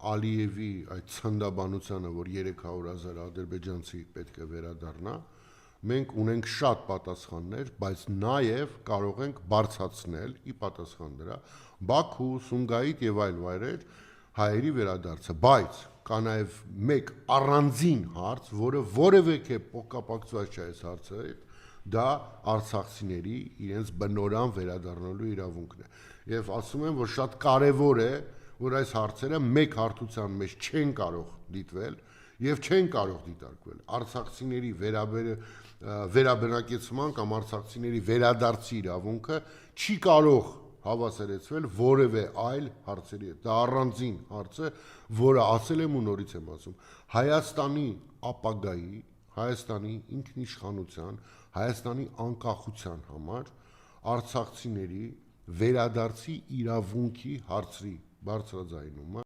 Ալիևի այդ ցնդաբանությանը, որ 300,000 ադրբեջանցի պետք է վերադառնա, մենք ունենք շատ պատասխաններ, բայց նաև կարող ենք բարձրացնել ի պատասխան դրա Բաքու, Սումգայիթ եւ այլ վայրեր հայերի վերադարձը, բայց կա նաև մեկ առանձին հարց, որը որևէ կապակցված չէ այս հարցը հետ, դա արցախցիների իրենց բնորան վերադառնալու իրավունքն է։ Եվ ասում եմ, որ շատ կարևոր է, որ այս հարցերը մեկ հարթության մեջ չեն կարող դիտվել եւ չեն կարող դիտարկվել։ Արցախցիների վերաբնակեցման կամ արցախցիների վերադարձի իրավունքը չի կարող հավասարեցվել որևէ այլ հարցերի հետ։ Դա առանձին հարց է, որը ասել եմ ու նորից եմ ասում։ Հայաստանի ապագայի, Հայաստանի ինքնիշխանության, Հայաստանի անկախության համար արցախցիների վերադարձի իրավունքի հարցի բարձրաձայնումը